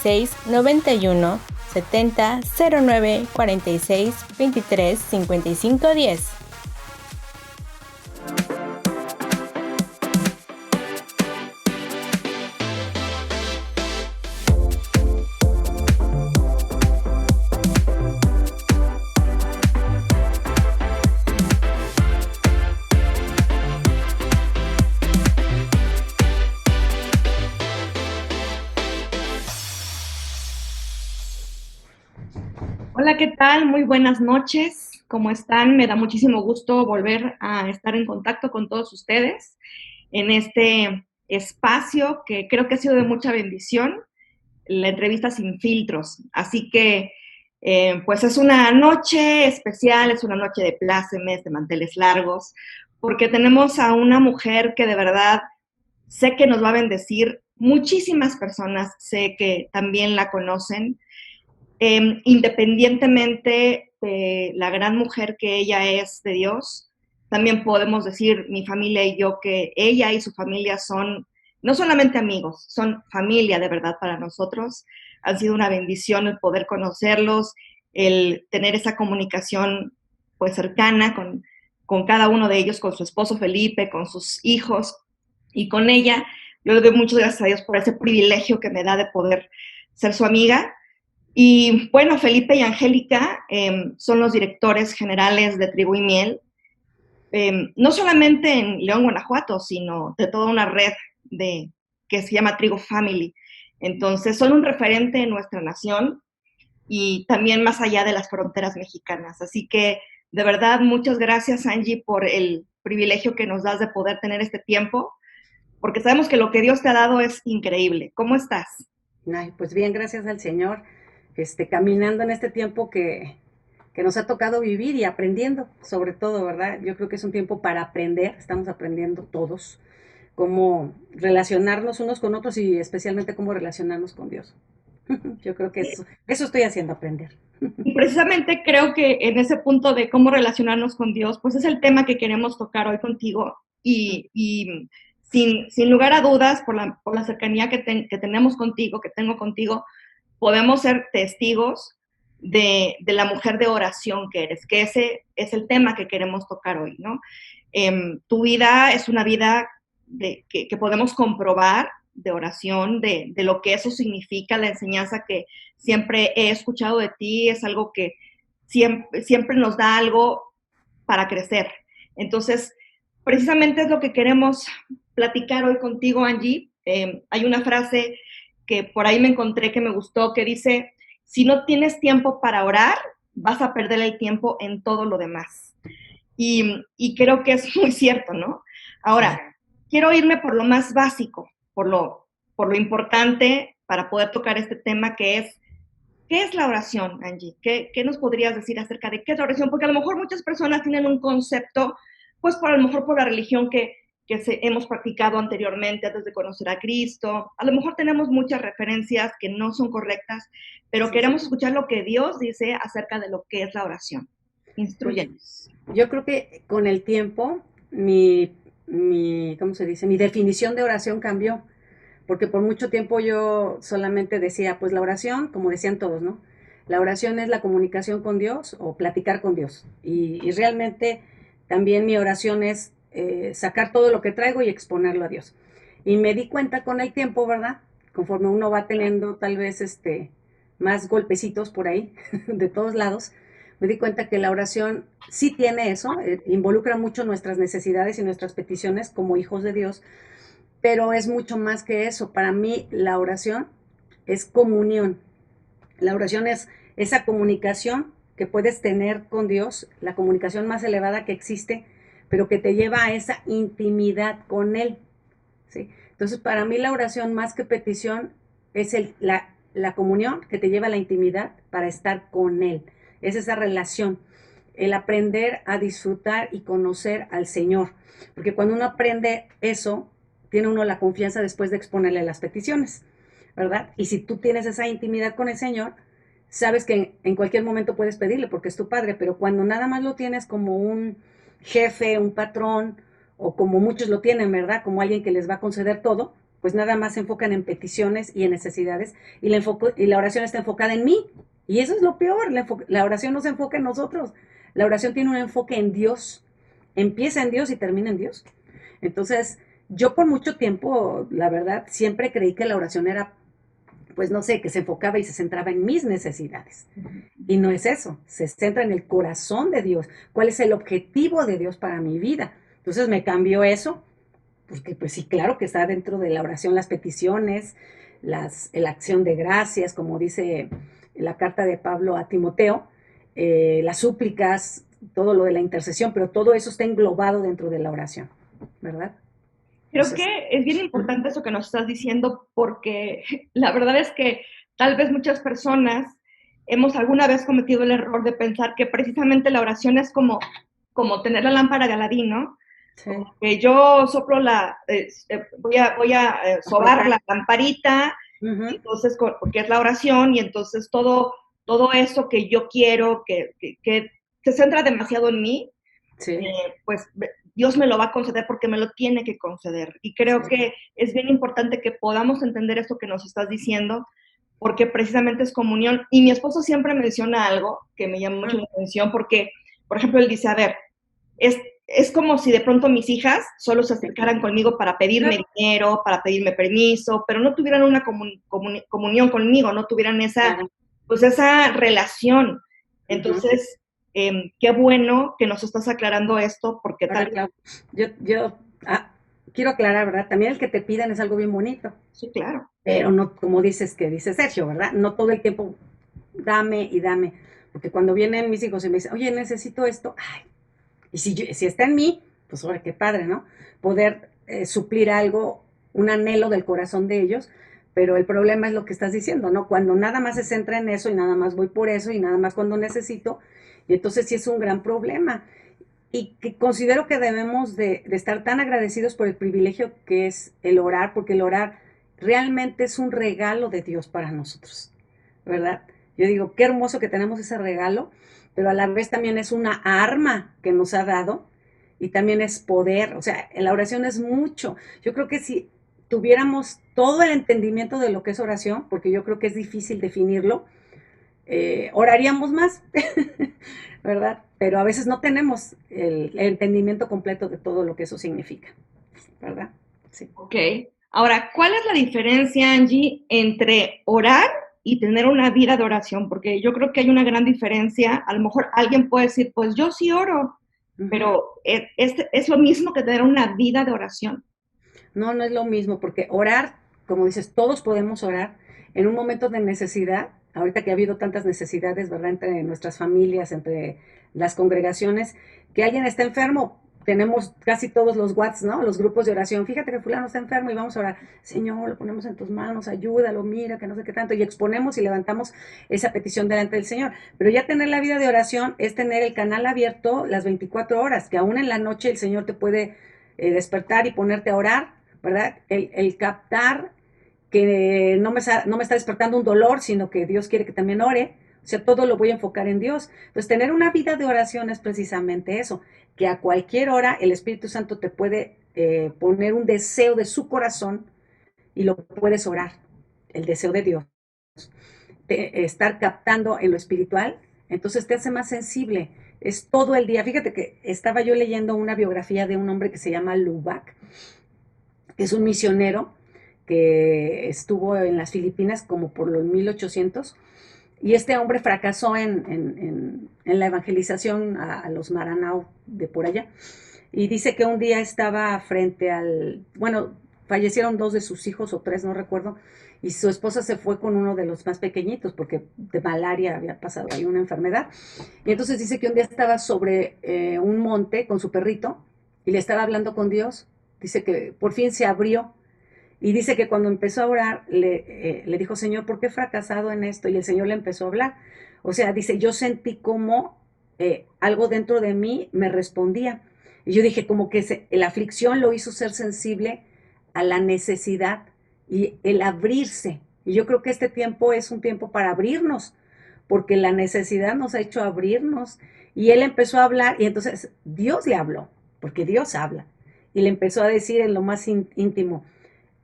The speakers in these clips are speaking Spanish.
691 70 09 46 23 55 10. Hola, ¿qué tal? Muy buenas noches. ¿Cómo están? Me da muchísimo gusto volver a estar en contacto con todos ustedes en este espacio que creo que ha sido de mucha bendición, la entrevista sin filtros. Así que, pues es una noche especial, es una noche de plácemes, de manteles largos, porque tenemos a una mujer que de verdad sé que nos va a bendecir. Muchísimas personas sé que también la conocen. Independientemente de la gran mujer que ella es de Dios, también podemos decir, mi familia y yo, que ella y su familia son no solamente amigos, son familia de verdad para nosotros. Han sido una bendición el poder conocerlos, el tener esa comunicación pues cercana con cada uno de ellos, con su esposo Felipe, con sus hijos y con ella. Yo le doy muchas gracias a Dios por ese privilegio que me da de poder ser su amiga. Y bueno, Felipe y Angélica son los directores generales de Trigo y Miel, no solamente en León, Guanajuato, sino de toda una red que se llama Trigo Family. Entonces, son un referente en nuestra nación y también más allá de las fronteras mexicanas. Así que, de verdad, muchas gracias, Angie, por el privilegio que nos das de poder tener este tiempo, porque sabemos que lo que Dios te ha dado es increíble. ¿Cómo estás? Ay, pues bien, gracias al Señor, caminando en este tiempo que nos ha tocado vivir y aprendiendo, sobre todo, ¿verdad? Yo creo que es un tiempo para aprender, estamos aprendiendo todos cómo relacionarnos unos con otros y especialmente cómo relacionarnos con Dios. Yo creo que eso estoy haciendo, aprender. Y precisamente creo que en ese punto de cómo relacionarnos con Dios, pues es el tema que queremos tocar hoy contigo. Y sin lugar a dudas, por la cercanía que tenemos contigo, que tengo contigo, podemos ser testigos de la mujer de oración que eres, que ese es el tema que queremos tocar hoy, ¿no? Tu vida es una vida que podemos comprobar de oración, de lo que eso significa, la enseñanza que siempre he escuchado de ti, es algo que siempre nos da algo para crecer. Entonces, precisamente es lo que queremos platicar hoy contigo, Angie. Hay una frase que por ahí me encontré que me gustó, que dice, si no tienes tiempo para orar, vas a perder el tiempo en todo lo demás. Y creo que es muy cierto, ¿no? Ahora, quiero irme por lo más básico, por lo importante para poder tocar este tema que es, ¿qué es la oración, Angie? ¿Qué nos podrías decir acerca de qué es la oración? Porque a lo mejor muchas personas tienen un concepto, pues a lo mejor por la religión que hemos practicado anteriormente antes de conocer a Cristo. A lo mejor tenemos muchas referencias que no son correctas, pero queremos escuchar lo que Dios dice acerca de lo que es la oración. Pues Instruyenos. yo creo que con el tiempo ¿cómo se dice? Mi definición de oración cambió, porque por mucho tiempo yo solamente decía, pues la oración, como decían todos, ¿no? La oración es la comunicación con Dios o platicar con Dios. Y realmente también mi oración es sacar todo lo que traigo y exponerlo a Dios. Y me di cuenta con el tiempo, ¿verdad? Conforme uno va teniendo tal vez más golpecitos por ahí, de todos lados, me di cuenta que la oración sí tiene eso, involucra mucho nuestras necesidades y nuestras peticiones como hijos de Dios, pero es mucho más que eso. Para mí la oración es comunión. La oración es esa comunicación que puedes tener con Dios, la comunicación más elevada que existe, pero que te lleva a esa intimidad con Él. ¿Sí? Entonces, para mí la oración más que petición es la comunión que te lleva a la intimidad para estar con Él. Es esa relación, el aprender a disfrutar y conocer al Señor. Porque cuando uno aprende eso, tiene uno la confianza después de exponerle las peticiones, ¿verdad? Y si tú tienes esa intimidad con el Señor, sabes que en cualquier momento puedes pedirle porque es tu Padre, pero cuando nada más lo tienes como un jefe, un patrón, o como muchos lo tienen, ¿verdad? Como alguien que les va a conceder todo, pues nada más se enfocan en peticiones y en necesidades, y la oración está enfocada en mí. Y eso es lo peor, la oración no se enfoca en nosotros. La oración tiene un enfoque en Dios. Empieza en Dios y termina en Dios. Entonces, yo por mucho tiempo, la verdad, siempre creí que la oración era, pues no sé, que se enfocaba y se centraba en mis necesidades. Y no es eso, se centra en el corazón de Dios. ¿Cuál es el objetivo de Dios para mi vida? Entonces me cambió eso, porque pues sí, claro que está dentro de la oración las peticiones, la acción de gracias, como dice la carta de Pablo a Timoteo, las súplicas, todo lo de la intercesión, pero todo eso está englobado dentro de la oración, ¿verdad? Creo Entonces, que es bien importante eso que nos estás diciendo, porque la verdad es que tal vez muchas personas hemos alguna vez cometido el error de pensar que precisamente la oración es como tener la lámpara de Aladín, ¿no? sí, Como que yo soplo voy a sobar la lamparita, entonces, porque es la oración, y entonces todo eso que yo quiero, que se centra demasiado en mí, sí, pues Dios me lo va a conceder porque me lo tiene que conceder. Y creo sí. que es bien importante que podamos entender esto que nos estás diciendo, porque precisamente es comunión. Y mi esposo siempre menciona algo que me llama mucho la atención, porque, por ejemplo, él dice, a ver, es como si de pronto mis hijas solo se acercaran conmigo para pedirme dinero, para pedirme permiso, pero no tuvieran una comunión conmigo, no tuvieran Claro. pues esa relación. Entonces, qué bueno que nos estás aclarando esto, porque Ahora, tal vez... Clau, yo quiero aclarar, ¿verdad? También el que te pidan es algo bien bonito, Sí, claro. pero no, como dices que dice Sergio, ¿verdad? No todo el tiempo dame y dame, porque cuando vienen mis hijos y me dicen, oye, necesito esto, ay, y si está en mí, pues ahora qué padre, ¿no? Poder suplir algo, un anhelo del corazón de ellos, pero el problema es lo que estás diciendo, ¿no? Cuando nada más se centra en eso y nada más voy por eso y nada más cuando necesito, y entonces sí es un gran problema. Y que considero que debemos de estar tan agradecidos por el privilegio que es el orar, porque el orar realmente es un regalo de Dios para nosotros, ¿verdad? Yo digo, qué hermoso que tenemos ese regalo, pero a la vez también es una arma que nos ha dado y también es poder, o sea, la oración es mucho. Yo creo que si tuviéramos todo el entendimiento de lo que es oración, porque yo creo que es difícil definirlo, oraríamos más, ¿verdad? Pero a veces no tenemos el entendimiento completo de todo lo que eso significa, ¿verdad? Sí. Ok. Ahora, ¿cuál es la diferencia, Angie, entre orar y tener una vida de oración? Porque yo creo que hay una gran diferencia. A lo mejor alguien puede decir, pues yo sí oro, pero ¿es lo mismo que tener una vida de oración? No, no es lo mismo, porque orar, como dices, todos podemos orar en un momento de necesidad, ahorita que ha habido tantas necesidades, ¿verdad?, entre nuestras familias, entre las congregaciones, que alguien está enfermo, tenemos casi todos los WhatsApp, ¿no? Los grupos de oración, fíjate que fulano está enfermo y vamos a orar, Señor, lo ponemos en tus manos, ayúdalo, mira, que no sé qué tanto, y exponemos y levantamos esa petición delante del Señor. Pero ya tener la vida de oración es tener el canal abierto las 24 horas, que aún en la noche el Señor te puede despertar y ponerte a orar, ¿verdad? El captar que no me está despertando un dolor, sino que Dios quiere que también ore. O sea, todo lo voy a enfocar en Dios. Entonces, tener una vida de oración es precisamente eso, que a cualquier hora el Espíritu Santo te puede poner un deseo de su corazón y lo puedes orar, el deseo de Dios. Estar captando en lo espiritual, entonces te hace más sensible. Es todo el día. Fíjate que estaba yo leyendo una biografía de un hombre que se llama Lubac, que es un misionero que estuvo en las Filipinas como por los 1800, y este hombre fracasó en la evangelización a los Maranao de por allá, y dice que un día estaba frente bueno, fallecieron dos de sus hijos o tres, no recuerdo, y su esposa se fue con uno de los más pequeñitos porque de malaria había pasado ahí una enfermedad, y entonces dice que un día estaba sobre un monte con su perrito y le estaba hablando con Dios. Dice que por fin se abrió y dice que cuando empezó a orar le dijo, Señor, ¿por qué he fracasado en esto? Y el Señor le empezó a hablar. O sea, dice, yo sentí como algo dentro de mí me respondía. Y yo dije, como que la aflicción lo hizo ser sensible a la necesidad y el abrirse. Y yo creo que este tiempo es un tiempo para abrirnos, porque la necesidad nos ha hecho abrirnos. Y él empezó a hablar y entonces Dios le habló, porque Dios habla y le empezó a decir en lo más íntimo,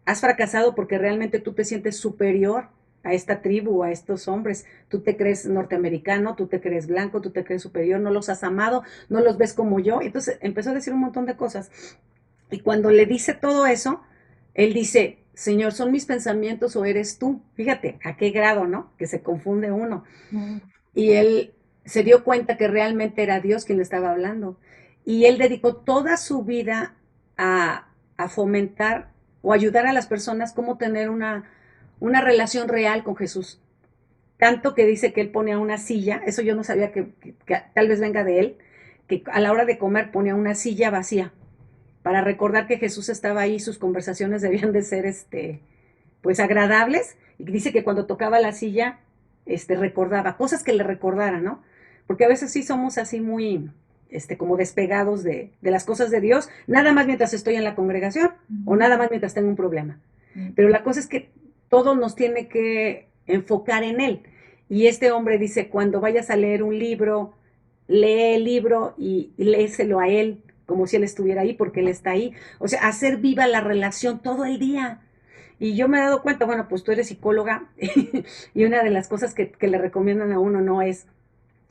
has fracasado porque realmente tú te sientes superior a esta tribu, a estos hombres. Tú te crees norteamericano, tú te crees blanco, tú te crees superior, no los has amado, no los ves como yo. Entonces empezó a decir un montón de cosas. Y cuando le dice todo eso, él dice, Señor, ¿son mis pensamientos o eres tú? Fíjate, a qué grado, ¿no? Que se confunde uno. Y él se dio cuenta que realmente era Dios quien le estaba hablando. Y él dedicó toda su vida a fomentar o ayudar a las personas cómo tener una relación real con Jesús. Tanto que dice que él ponía una silla, eso yo no sabía que tal vez venga de él, que a la hora de comer ponía una silla vacía para recordar que Jesús estaba ahí, sus conversaciones debían de ser pues agradables, y dice que cuando tocaba la silla recordaba cosas que le recordaran, ¿no? Porque a veces sí somos así muy como despegados de las cosas de Dios, nada más mientras estoy en la congregación o nada más mientras tengo un problema. Pero la cosa es que todo nos tiene que enfocar en Él. Y este hombre dice, cuando vayas a leer un libro, lee el libro y léeselo a Él, como si Él estuviera ahí, porque Él está ahí. O sea, hacer viva la relación todo el día. Y yo me he dado cuenta, bueno, pues tú eres psicóloga y una de las cosas que le recomiendan a uno no es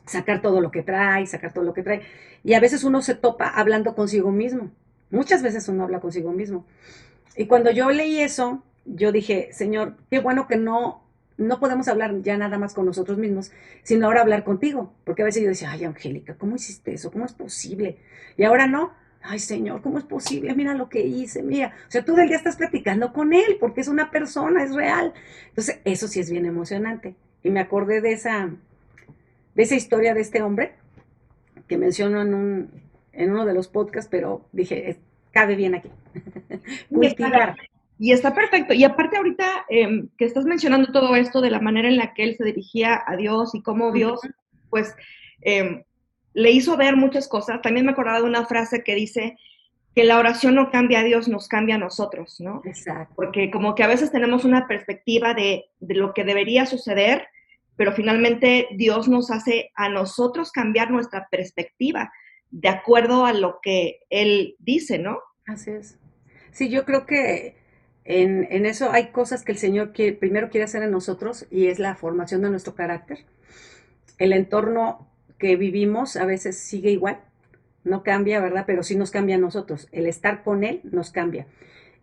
sacar todo lo que trae, sacar todo lo que trae. Y a veces uno se topa hablando consigo mismo. Muchas veces uno habla consigo mismo. Y cuando yo leí eso, yo dije, Señor, qué bueno que no podemos hablar ya nada más con nosotros mismos, sino ahora hablar contigo. Porque a veces yo decía, ay, Angélica, ¿cómo hiciste eso? ¿Cómo es posible? Y ahora no. Ay, Señor, ¿cómo es posible? Mira lo que hice, mira. O sea, tú del día estás platicando con Él, porque es una persona, es real. Entonces, eso sí es bien emocionante. Y me acordé de esa historia de este hombre que menciono en uno de los podcasts, pero dije, cabe bien aquí. Cultivar. Y está perfecto. Y aparte ahorita que estás mencionando todo esto de la manera en la que él se dirigía a Dios y cómo Dios, pues, le hizo ver muchas cosas. También me acordaba de una frase que dice que la oración no cambia a Dios, nos cambia a nosotros, ¿no? Exacto. Porque como que a veces tenemos una perspectiva de lo que debería suceder, pero finalmente Dios nos hace a nosotros cambiar nuestra perspectiva de acuerdo a lo que Él dice, ¿no? Así es. Sí, yo creo que en eso hay cosas que el Señor primero quiere hacer en nosotros y es la formación de nuestro carácter. El entorno que vivimos a veces sigue igual, no cambia, ¿verdad? Pero sí nos cambia a nosotros. El estar con Él nos cambia.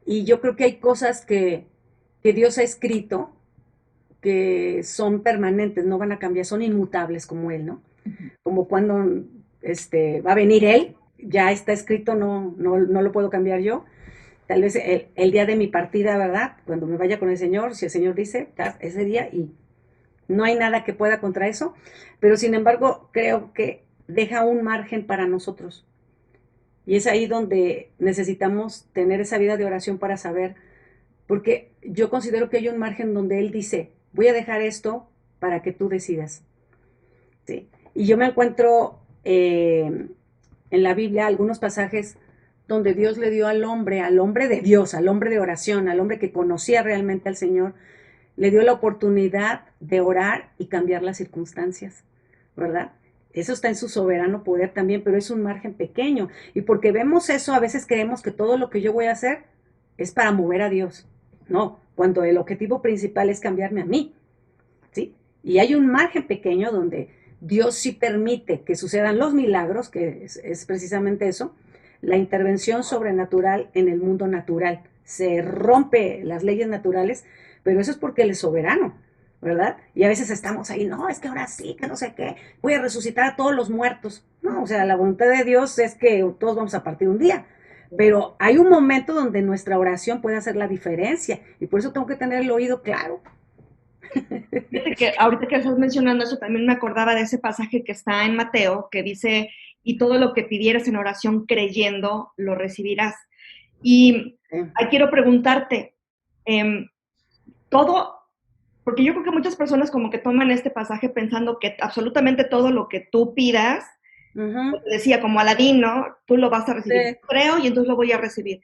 Y yo creo que hay cosas que Dios ha escrito que son permanentes, no van a cambiar, son inmutables como Él, ¿no? Como cuando va a venir Él, ya está escrito, no lo puedo cambiar yo. Tal vez el día de mi partida, ¿verdad? Cuando me vaya con el Señor, si el Señor dice, ese día, y no hay nada que pueda contra eso, pero sin embargo creo que deja un margen para nosotros. Y es ahí donde necesitamos tener esa vida de oración para saber, porque yo considero que hay un margen donde Él dice, voy a dejar esto para que tú decidas. ¿Sí? Y yo me encuentro en la Biblia algunos pasajes donde Dios le dio al hombre de Dios, al hombre de oración, al hombre que conocía realmente al Señor, le dio la oportunidad de orar y cambiar las circunstancias, ¿verdad? Eso está en su soberano poder también, pero es un margen pequeño. Y porque vemos eso, a veces creemos que todo lo que yo voy a hacer es para mover a Dios. No, cuando el objetivo principal es cambiarme a mí, ¿sí? Y hay un margen pequeño donde Dios sí permite que sucedan los milagros, que es precisamente eso, la intervención sobrenatural en el mundo natural. Se rompe las leyes naturales, pero eso es porque Él es soberano, ¿verdad? Y a veces estamos ahí, no, es que ahora sí, que no sé qué, voy a resucitar a todos los muertos. No, o sea, la voluntad de Dios es que todos vamos a partir un día, pero hay un momento donde nuestra oración puede hacer la diferencia y por eso tengo que tener el oído claro. Fíjate que ahorita que estás mencionando eso, también me acordaba de ese pasaje que está en Mateo, que dice, y todo lo que pidieras en oración creyendo, lo recibirás. Y ahí quiero preguntarte, porque yo creo que muchas personas como que toman este pasaje pensando que absolutamente todo lo que tú pidas, pues decía como Aladín, ¿no? Tú lo vas a recibir, sí. Creo, y entonces lo voy a recibir.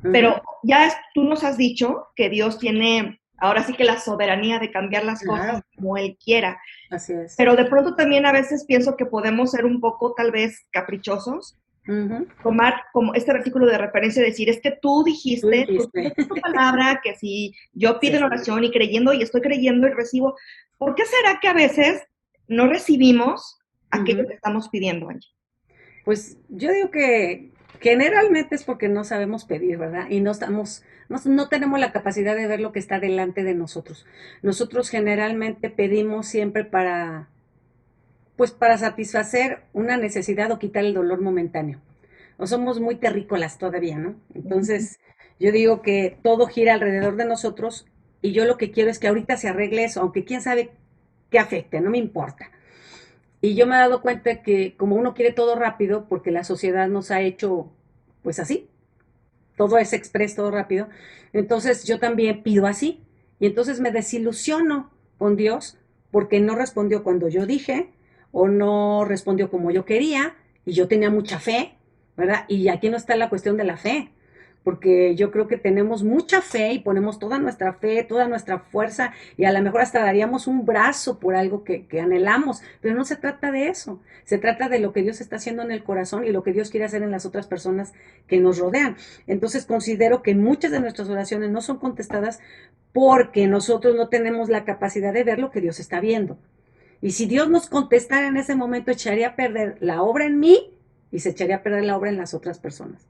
Pero ya tú nos has dicho que Dios tiene ahora sí que la soberanía de cambiar las cosas como Él quiera. Así es. Pero de pronto también a veces pienso que podemos ser un poco tal vez caprichosos Ujú. tomar como este versículo de referencia y decir, es que tú dijiste, tú dijiste. dijiste tu palabra, que si yo pido en Sí. oración y creyendo y estoy creyendo y recibo, ¿por qué será que a veces no recibimos aquello Ujú. que estamos pidiendo, Angie? Pues yo digo que generalmente es porque no sabemos pedir, ¿verdad? Y no tenemos la capacidad de ver lo que está delante de nosotros. Nosotros generalmente pedimos siempre pues para satisfacer una necesidad o quitar el dolor momentáneo. O somos muy terrícolas todavía, ¿no? Entonces, yo digo que todo gira alrededor de nosotros y yo lo que quiero es que ahorita se arregle eso, aunque quién sabe qué afecte, no me importa. Y yo me he dado cuenta que como uno quiere todo rápido, porque la sociedad nos ha hecho pues así, todo es express, todo rápido, entonces yo también pido así. Y entonces me desilusiono con Dios porque no respondió cuando yo dije o no respondió como yo quería y yo tenía mucha fe, ¿verdad? Y aquí no está la cuestión de la fe, porque yo creo que tenemos mucha fe y ponemos toda nuestra fe, toda nuestra fuerza y a lo mejor hasta daríamos un brazo por algo que anhelamos, pero no se trata de eso, se trata de lo que Dios está haciendo en el corazón y lo que Dios quiere hacer en las otras personas que nos rodean. Entonces considero que muchas de nuestras oraciones no son contestadas porque nosotros no tenemos la capacidad de ver lo que Dios está viendo. Y si Dios nos contestara en ese momento, echaría a perder la obra en mí y se echaría a perder la obra en las otras personas.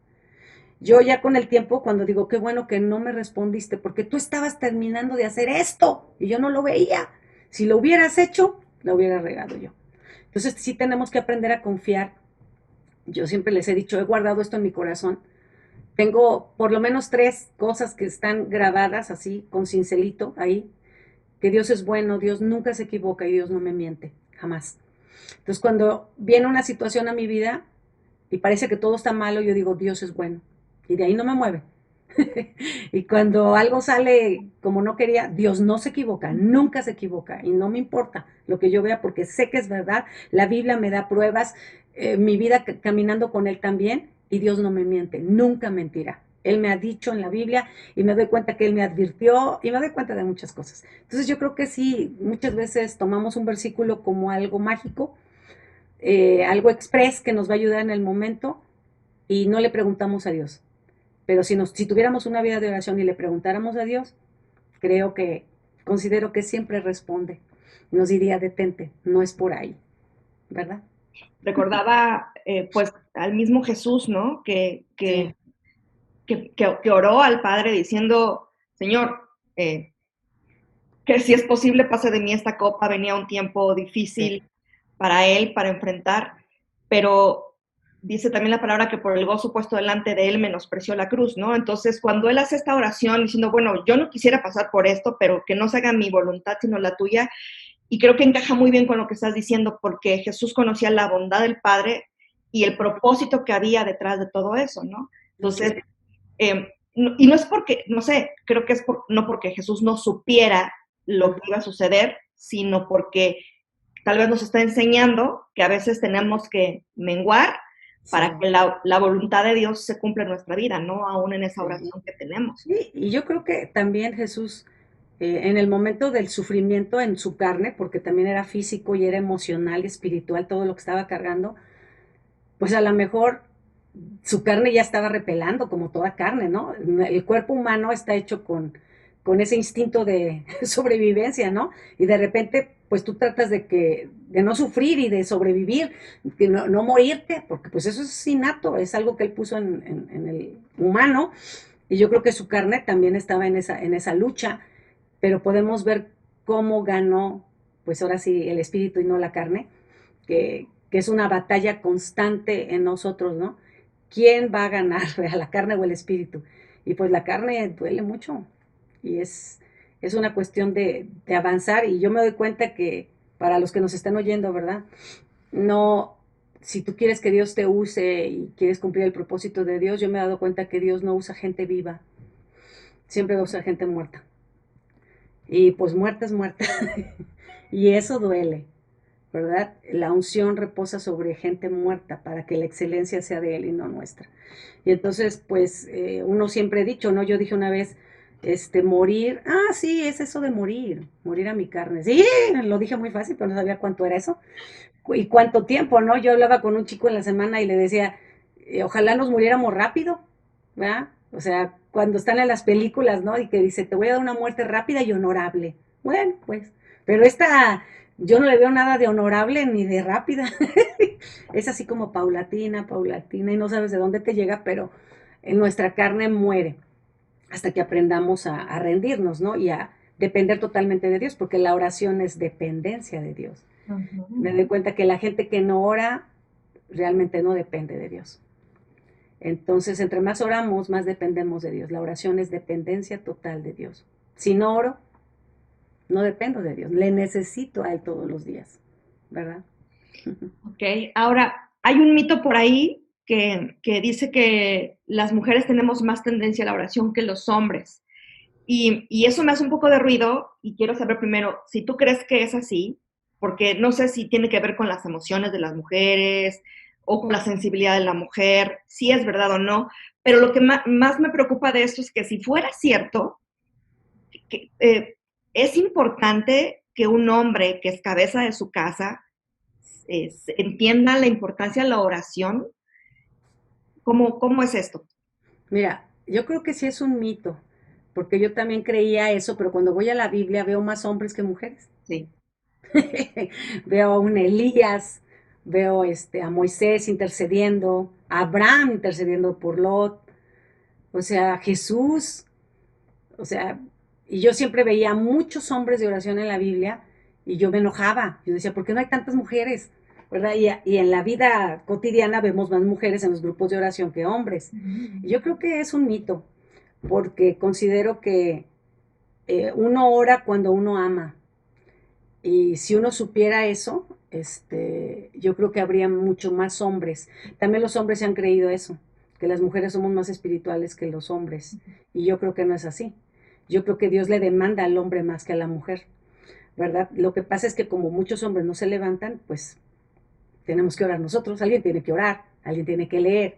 Yo ya con el tiempo, cuando digo, qué bueno que no me respondiste, porque tú estabas terminando de hacer esto y yo no lo veía. Si lo hubieras hecho, lo hubiera regado yo. Entonces sí tenemos que aprender a confiar. Yo siempre les he dicho, he guardado esto en mi corazón. Tengo por lo menos 3 cosas que están grabadas así, con cincelito ahí, que Dios es bueno, Dios nunca se equivoca y Dios no me miente, jamás. Entonces cuando viene una situación a mi vida y parece que todo está malo, yo digo, Dios es bueno. Y de ahí no me mueve. Y cuando algo sale como no quería, Dios no se equivoca, nunca se equivoca y no me importa lo que yo vea porque sé que es verdad, la Biblia me da pruebas, mi vida caminando con Él también y Dios no me miente, nunca mentirá. Él me ha dicho en la Biblia y me doy cuenta que Él me advirtió y me doy cuenta de muchas cosas. Entonces yo creo que sí, muchas veces tomamos un versículo como algo mágico, algo express que nos va a ayudar en el momento y no le preguntamos a Dios. Pero si tuviéramos una vida de oración y le preguntáramos a Dios, considero que siempre responde. Nos diría, detente, no es por ahí, ¿verdad? Recordaba, pues, al mismo Jesús, ¿no? Sí, Que oró al Padre diciendo, Señor, que si es posible pase de mí esta copa, venía un tiempo sí. difícil para él, para enfrentar, pero dice también la palabra que por el gozo puesto delante de él menospreció la cruz, ¿no? Entonces, cuando él hace esta oración diciendo, bueno, yo no quisiera pasar por esto, pero que no se haga mi voluntad sino la tuya, y creo que encaja muy bien con lo que estás diciendo, porque Jesús conocía la bondad del Padre y el propósito que había detrás de todo eso, ¿no? Entonces, Sí. y no es porque, no sé, creo que no porque Jesús no supiera lo que iba a suceder, sino porque tal vez nos está enseñando que a veces tenemos que menguar Sí, para que la voluntad de Dios se cumpla en nuestra vida, ¿no? Aún en esa sí. oración que tenemos. Sí, y yo creo que también Jesús, en el momento del sufrimiento en su carne, porque también era físico y era emocional y espiritual todo lo que estaba cargando, pues a lo mejor su carne ya estaba repelando como toda carne, ¿no? El cuerpo humano está hecho con ese instinto de sobrevivencia, ¿no? Y de repente, pues tú tratas de no sufrir y de sobrevivir, de no morirte, porque pues eso es innato, es algo que él puso en el humano, y yo creo que su carne también estaba en esa lucha, pero podemos ver cómo ganó, pues ahora sí, el espíritu y no la carne, que es una batalla constante en nosotros, ¿no? ¿Quién va a ganar, a la carne o el espíritu? Y pues la carne duele mucho y es una cuestión de avanzar y yo me doy cuenta que para los que nos están oyendo, ¿verdad? No, si tú quieres que Dios te use y quieres cumplir el propósito de Dios, yo me he dado cuenta que Dios no usa gente viva, siempre usa gente muerta. Y pues muerta es muerta. Y eso duele. ¿Verdad? La unción reposa sobre gente muerta para que la excelencia sea de Él y no nuestra. Y entonces, pues, uno siempre ha dicho, ¿no? Yo dije una vez, morir, sí, es eso de morir a mi carne. Sí, lo dije muy fácil, pero no sabía cuánto era eso y cuánto tiempo, ¿no? Yo hablaba con un chico en la semana y le decía, ojalá nos muriéramos rápido, ¿verdad? O sea, cuando están en las películas, ¿no? Y que dice, te voy a dar una muerte rápida y honorable. Bueno, pues, pero esta, yo no le veo nada de honorable ni de rápida. Es así como paulatina, paulatina, y no sabes de dónde te llega, pero en nuestra carne muere hasta que aprendamos a rendirnos, ¿no? Y a depender totalmente de Dios, porque la oración es dependencia de Dios. Me doy cuenta que la gente que no ora realmente no depende de Dios. Entonces, entre más oramos, más dependemos de Dios. La oración es dependencia total de Dios. Si no oro, no dependo de Dios. Le necesito a Él todos los días, ¿verdad? Ok, ahora, hay un mito por ahí que dice que las mujeres tenemos más tendencia a la oración que los hombres. Y eso me hace un poco de ruido y quiero saber primero si tú crees que es así, porque no sé si tiene que ver con las emociones de las mujeres o con la sensibilidad de la mujer, si es verdad o no, pero lo que más me preocupa de esto es que si fuera cierto, que, es importante que un hombre que es cabeza de su casa entienda la importancia de la oración. ¿Cómo es esto? Mira, yo creo que sí es un mito, porque yo también creía eso, pero cuando voy a la Biblia veo más hombres que mujeres. Sí. Veo a un Elías, veo a Moisés intercediendo, a Abraham intercediendo por Lot, o sea, Jesús, o sea, y yo siempre veía muchos hombres de oración en la Biblia y yo me enojaba, yo decía, ¿por qué no hay tantas mujeres? ¿Verdad? Y en la vida cotidiana vemos más mujeres en los grupos de oración que hombres. Y yo creo que es un mito, porque considero que uno ora cuando uno ama. Y si uno supiera eso, yo creo que habría mucho más hombres. También los hombres se han creído eso, que las mujeres somos más espirituales que los hombres. Y yo creo que no es así. Yo creo que Dios le demanda al hombre más que a la mujer, ¿verdad? Lo que pasa es que como muchos hombres no se levantan, pues tenemos que orar nosotros. Alguien tiene que orar, alguien tiene que leer,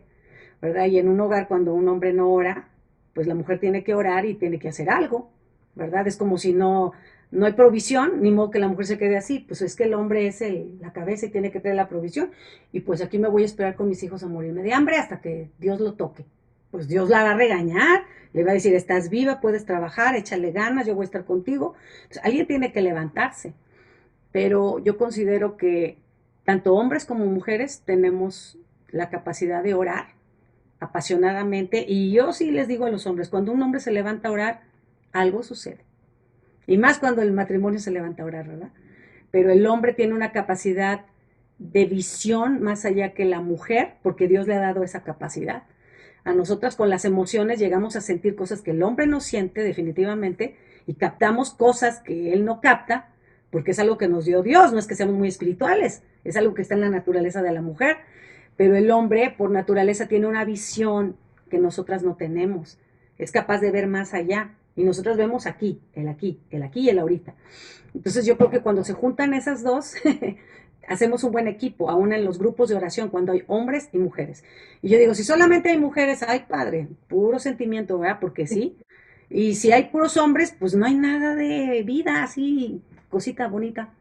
¿verdad? Y en un hogar cuando un hombre no ora, pues la mujer tiene que orar y tiene que hacer algo, ¿verdad? Es como si no hay provisión, ni modo que la mujer se quede así, pues es que el hombre es la cabeza y tiene que traer la provisión, y pues aquí me voy a esperar con mis hijos a morirme de hambre hasta que Dios lo toque. Pues Dios la va a regañar, le va a decir, estás viva, puedes trabajar, échale ganas, yo voy a estar contigo. Entonces, alguien tiene que levantarse, pero yo considero que tanto hombres como mujeres tenemos la capacidad de orar apasionadamente, y yo sí les digo a los hombres, cuando un hombre se levanta a orar, algo sucede. Y más cuando el matrimonio se levanta a orar, ¿verdad? Pero el hombre tiene una capacidad de visión más allá que la mujer, porque Dios le ha dado esa capacidad. A nosotras con las emociones llegamos a sentir cosas que el hombre no siente definitivamente y captamos cosas que él no capta, porque es algo que nos dio Dios, no es que seamos muy espirituales, es algo que está en la naturaleza de la mujer, pero el hombre por naturaleza tiene una visión que nosotras no tenemos, es capaz de ver más allá. Y nosotros vemos aquí, el aquí, el aquí y el ahorita. Entonces yo creo que cuando se juntan esas dos, hacemos un buen equipo, aún en los grupos de oración, cuando hay hombres y mujeres. Y yo digo, si solamente hay mujeres, ay padre, puro sentimiento, ¿verdad? Porque sí. Y si hay puros hombres, pues no hay nada de vida así, cosita bonita.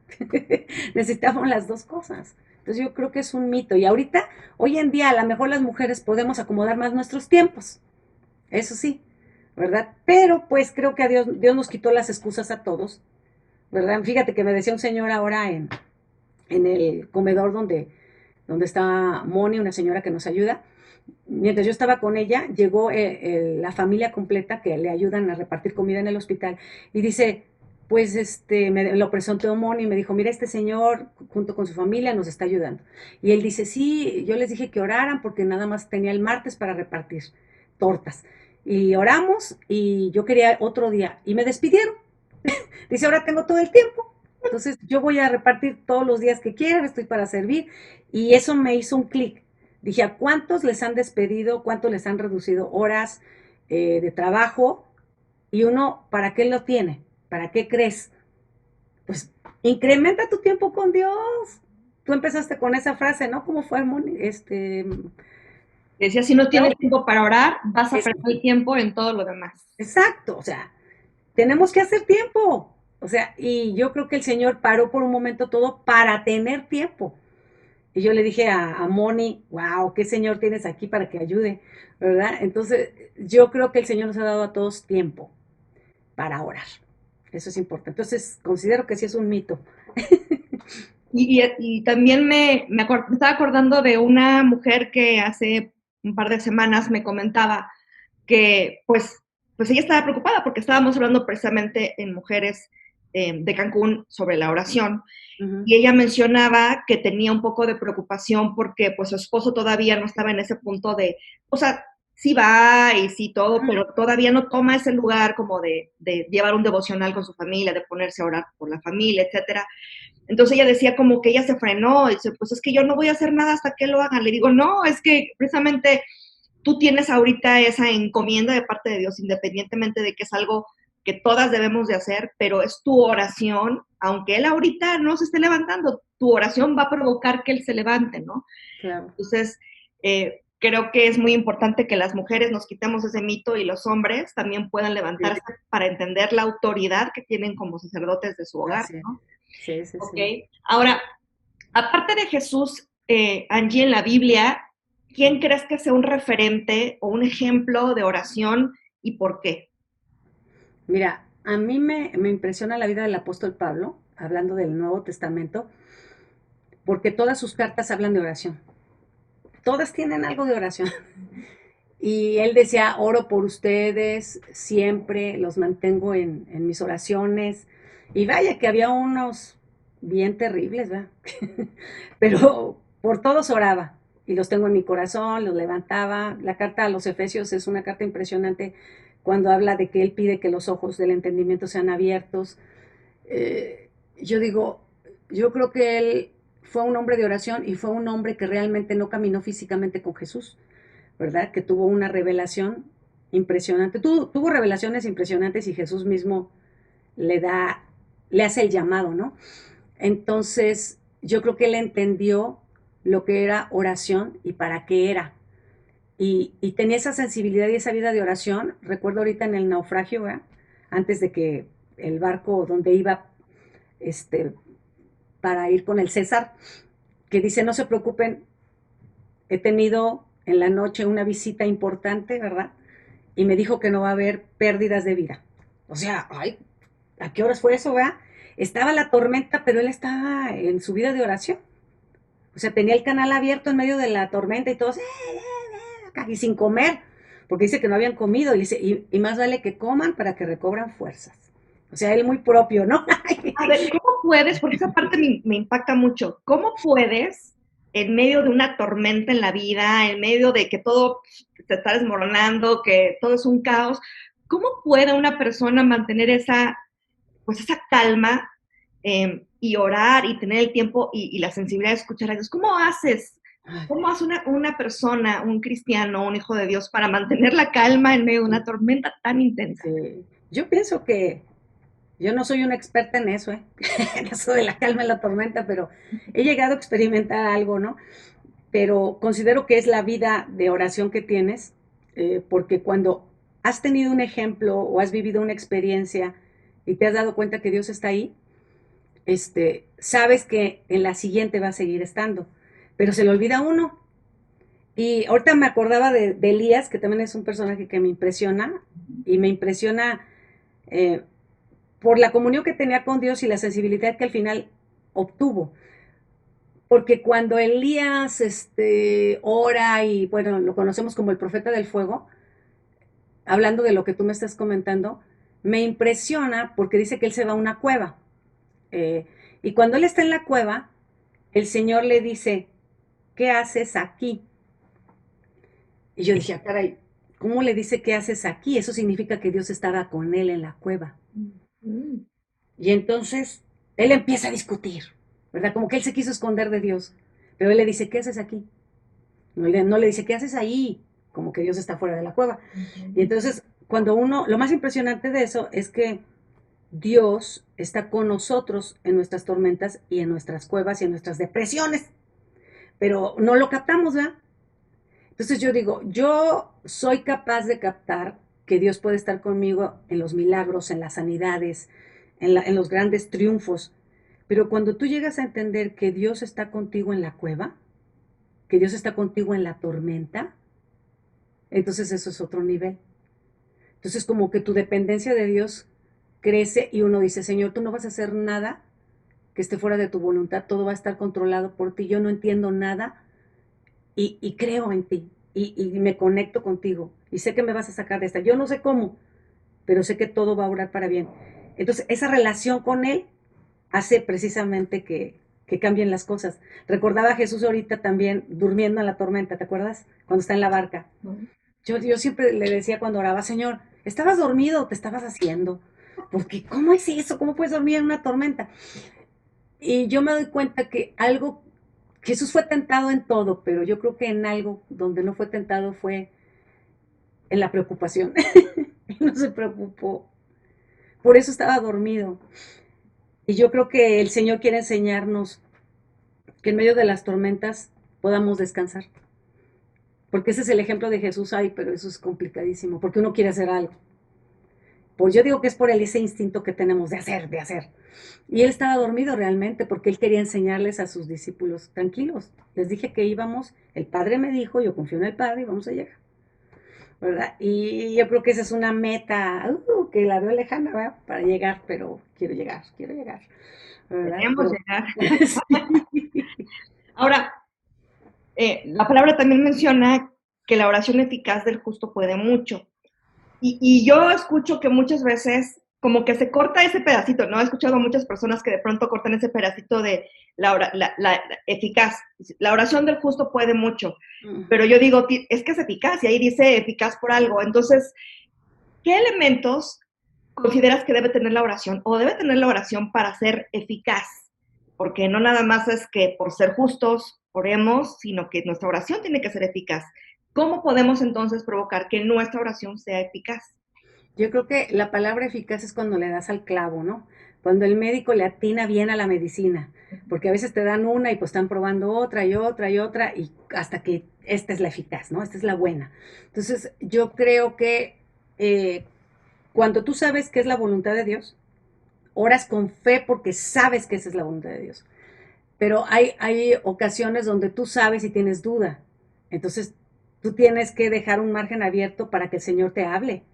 Necesitamos las dos cosas. Entonces yo creo que es un mito. Y ahorita, hoy en día, a lo mejor las mujeres podemos acomodar más nuestros tiempos. Eso sí, ¿verdad? Pero pues creo que a Dios nos quitó las excusas a todos, ¿verdad? Fíjate que me decía un señor ahora en el comedor donde está Moni, una señora que nos ayuda. Mientras yo estaba con ella, llegó la familia completa que le ayudan a repartir comida en el hospital y dice, pues me lo presentó Moni y me dijo, mira, este señor junto con su familia nos está ayudando. Y él dice, sí, yo les dije que oraran porque nada más tenía el martes para repartir tortas. Y oramos y yo quería otro día y me despidieron. Dice, ahora tengo todo el tiempo, entonces yo voy a repartir todos los días que quieran, estoy para servir. Y eso me hizo un clic. Dije, ¿a cuántos les han despedido? ¿Cuántos les han reducido horas de trabajo? Y uno, ¿para qué lo tiene? ¿Para qué crees? Pues incrementa tu tiempo con Dios. Tú empezaste con esa frase, ¿no? ¿Cómo fue, Moni? Decía, si no tienes tiempo para orar, vas a perder el tiempo en todo lo demás. Exacto, o sea, tenemos que hacer tiempo. O sea, y yo creo que el Señor paró por un momento todo para tener tiempo. Y yo le dije a Moni, wow, ¿qué Señor tienes aquí para que ayude? ¿Verdad? Entonces, yo creo que el Señor nos ha dado a todos tiempo para orar. Eso es importante. Entonces, considero que sí es un mito. Y también me estaba acordando de una mujer que hace un par de semanas me comentaba que pues ella estaba preocupada porque estábamos hablando precisamente en Mujeres de Cancún sobre la oración. Y ella mencionaba que tenía un poco de preocupación porque pues su esposo todavía no estaba en ese punto de, o sea, sí va y sí todo, pero todavía no toma ese lugar como de llevar un devocional con su familia, de ponerse a orar por la familia, etcétera. Entonces ella decía como que ella se frenó y dice, pues es que yo no voy a hacer nada hasta que lo hagan. Le digo, no, es que precisamente tú tienes ahorita esa encomienda de parte de Dios, independientemente de que es algo que todas debemos de hacer, pero es tu oración, aunque Él ahorita no se esté levantando, tu oración va a provocar que Él se levante, ¿no? Claro. Entonces, creo que es muy importante que las mujeres nos quitemos ese mito y los hombres también puedan levantarse para entender la autoridad que tienen como sacerdotes de su hogar, ¿no? Sí, sí, Ok. sí. Ahora, aparte de Jesús, Angie, en la Biblia, ¿quién crees que sea un referente o un ejemplo de oración y por qué? Mira, a mí me impresiona la vida del apóstol Pablo, hablando del Nuevo Testamento, porque todas sus cartas hablan de oración. Todas tienen algo de oración. Y él decía, oro por ustedes, siempre los mantengo en mis oraciones. Y vaya que había unos bien terribles, ¿verdad? Pero por todos oraba. Y los tengo en mi corazón, los levantaba. La carta a los Efesios es una carta impresionante cuando habla de que él pide que los ojos del entendimiento sean abiertos. Yo digo, yo creo que él fue un hombre de oración y fue un hombre que realmente no caminó físicamente con Jesús, ¿verdad? Que tuvo una revelación impresionante. Tuvo revelaciones impresionantes y Jesús mismo le hace el llamado, ¿no? Entonces, yo creo que él entendió lo que era oración y para qué era. Y tenía esa sensibilidad y esa vida de oración. Recuerdo ahorita en el naufragio, ¿verdad? Antes de que el barco donde iba este, para ir con el César, que dice, no se preocupen, he tenido en la noche una visita importante, ¿verdad? Y me dijo que no va a haber pérdidas de vida. O sea, ay, ¿a qué horas fue eso, verdad? Estaba la tormenta, pero él estaba en su vida de oración. O sea, tenía el canal abierto en medio de la tormenta y todos, y sin comer, porque dice que no habían comido. Y dice, y más vale que coman para que recobran fuerzas. O sea, él muy propio, ¿no? A ver, ¿cómo puedes? Porque esa parte me impacta mucho. ¿Cómo puedes, en medio de una tormenta en la vida, en medio de que todo se está desmoronando, que todo es un caos, cómo puede una persona mantener pues esa calma y orar y tener el tiempo y la sensibilidad de escuchar a Dios? ¿Cómo haces? ¿Cómo hace una persona, un cristiano, un hijo de Dios, para mantener la calma en medio de una tormenta tan intensa? Sí. Yo pienso que yo no soy una experta en eso, en eso de la calma en la tormenta, pero he llegado a experimentar algo, ¿no? Pero considero que es la vida de oración que tienes, porque cuando has tenido un ejemplo o has vivido una experiencia y te has dado cuenta que Dios está ahí, sabes que en la siguiente va a seguir estando, pero se le olvida a uno. Y ahorita me acordaba de Elías, que también es un personaje que me impresiona, y me impresiona eh, por la comunión que tenía con Dios y la sensibilidad que al final obtuvo. Porque cuando Elías ora y, bueno, lo conocemos como el profeta del fuego, hablando de lo que tú me estás comentando, me impresiona porque dice que él se va a una cueva. Eh, y cuando él está en la cueva, el Señor le dice, ¿qué haces aquí? Y yo dije, caray, ¿cómo le dice qué haces aquí? Eso significa que Dios estaba con él en la cueva. Mm. Y entonces él empieza a discutir, ¿verdad? Como que él se quiso esconder de Dios. Pero él le dice, ¿qué haces aquí? No le dice, ¿qué haces ahí? Como que Dios está fuera de la cueva. Y entonces, lo más impresionante de eso es que Dios está con nosotros en nuestras tormentas y en nuestras cuevas y en nuestras depresiones. Pero no lo captamos, ¿verdad? Entonces yo digo, yo soy capaz de captar que Dios puede estar conmigo en los milagros, en las sanidades, en los grandes triunfos, Pero cuando tú llegas a entender que Dios está contigo en la cueva, que Dios está contigo en la tormenta, entonces eso es otro nivel. Entonces como que tu dependencia de Dios crece y uno dice, Señor, tú no vas a hacer nada que esté fuera de tu voluntad, todo va a estar controlado por ti, yo no entiendo nada y creo en ti y me conecto contigo y sé que me vas a sacar de esta. Yo no sé cómo, pero sé que todo va a obrar para bien. Entonces esa relación con Él hace precisamente que cambien las cosas. Recordaba a Jesús ahorita también durmiendo en la tormenta, ¿te acuerdas? Cuando está en la barca. Yo siempre le decía cuando oraba, Señor, ¿estabas dormido o te estabas haciendo? Porque, ¿cómo es eso? ¿Cómo puedes dormir en una tormenta? Y yo me doy cuenta que algo, Jesús fue tentado en todo, pero yo creo que en algo donde no fue tentado fue en la preocupación. No se preocupó. Por eso estaba dormido. Y yo creo que el Señor quiere enseñarnos que en medio de las tormentas podamos descansar. Porque ese es el ejemplo de Jesús. Ay, pero eso es complicadísimo, porque uno quiere hacer algo. Pues yo digo que es por ese instinto que tenemos de hacer, de hacer. Y él estaba dormido realmente porque él quería enseñarles a sus discípulos, tranquilos. Les dije que íbamos, el Padre me dijo, yo confío en el Padre y vamos a llegar. ¿Verdad? Y yo creo que esa es una meta que la veo lejana, ¿verdad? Para llegar, pero quiero llegar, ¿verdad? Queremos llegar. Sí. Ahora, la palabra también menciona que la oración eficaz del justo puede mucho. Y yo escucho que muchas veces como que se corta ese pedacito, ¿no? He escuchado a muchas personas que de pronto cortan ese pedacito de la eficaz. La oración del justo puede mucho, pero yo digo, es que es eficaz y ahí dice eficaz por algo. Entonces, ¿qué elementos consideras que debe tener la oración o debe tener la oración para ser eficaz? Porque no nada más es que por ser justos oremos, sino que nuestra oración tiene que ser eficaz. ¿Cómo podemos entonces provocar que nuestra oración sea eficaz? Yo creo que la palabra eficaz es cuando le das al clavo, ¿no? Cuando el médico le atina bien a la medicina, porque a veces te dan una y pues están probando otra y otra y otra y hasta que esta es la eficaz, ¿no? Esta es la buena. Entonces yo creo que cuando tú sabes qué es la voluntad de Dios, oras con fe porque sabes que esa es la voluntad de Dios. Pero hay ocasiones donde tú sabes y tienes duda. Entonces tú tienes que dejar un margen abierto para que el Señor te hable.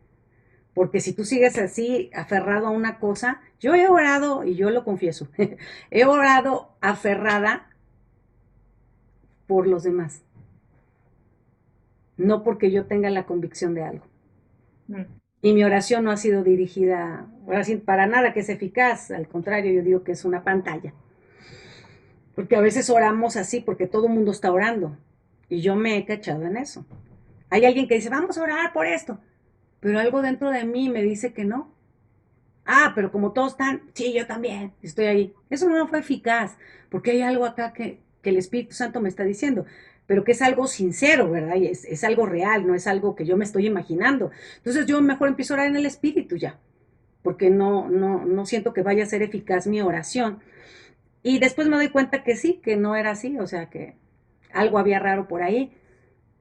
Porque si tú sigues así, aferrado a una cosa, yo he orado, y yo lo confieso, he orado aferrada por los demás, no porque yo tenga la convicción de algo. Y mi oración no ha sido dirigida, ahora sí, para nada que es eficaz, al contrario, yo digo que es una pantalla. Porque a veces oramos así porque todo el mundo está orando, y yo me he cachado en eso. Hay alguien que dice, vamos a orar por esto, pero algo dentro de mí me dice que no. Ah, pero como todos están, sí, yo también, estoy ahí. Eso no fue eficaz, porque hay algo acá que el Espíritu Santo me está diciendo, pero que es algo sincero, ¿verdad? Y es algo real, no es algo que yo me estoy imaginando. Entonces yo mejor empiezo a orar en el Espíritu ya, porque no siento que vaya a ser eficaz mi oración. Y después me doy cuenta que sí, que no era así, o sea, que algo había raro por ahí.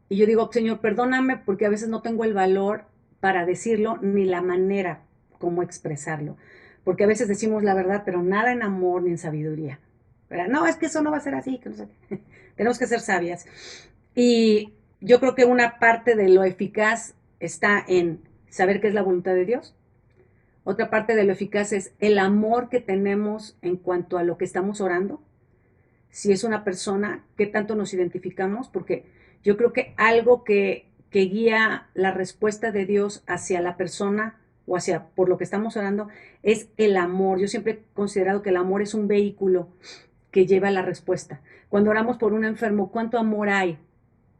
Y yo digo, Señor, perdóname porque a veces no tengo el valor para decirlo ni la manera como expresarlo. Porque a veces decimos la verdad, pero nada en amor ni en sabiduría. ¿Verdad? No, es que eso no va a ser así. Que no sé. Tenemos que ser sabias. Y yo creo que una parte de lo eficaz está en saber qué es la voluntad de Dios. Otra parte de lo eficaz es el amor que tenemos en cuanto a lo que estamos orando. Si es una persona, qué tanto nos identificamos, porque yo creo que algo que guía la respuesta de Dios hacia la persona o hacia por lo que estamos orando es el amor. Yo siempre he considerado que el amor es un vehículo que lleva la respuesta. Cuando oramos por un enfermo, ¿cuánto amor hay?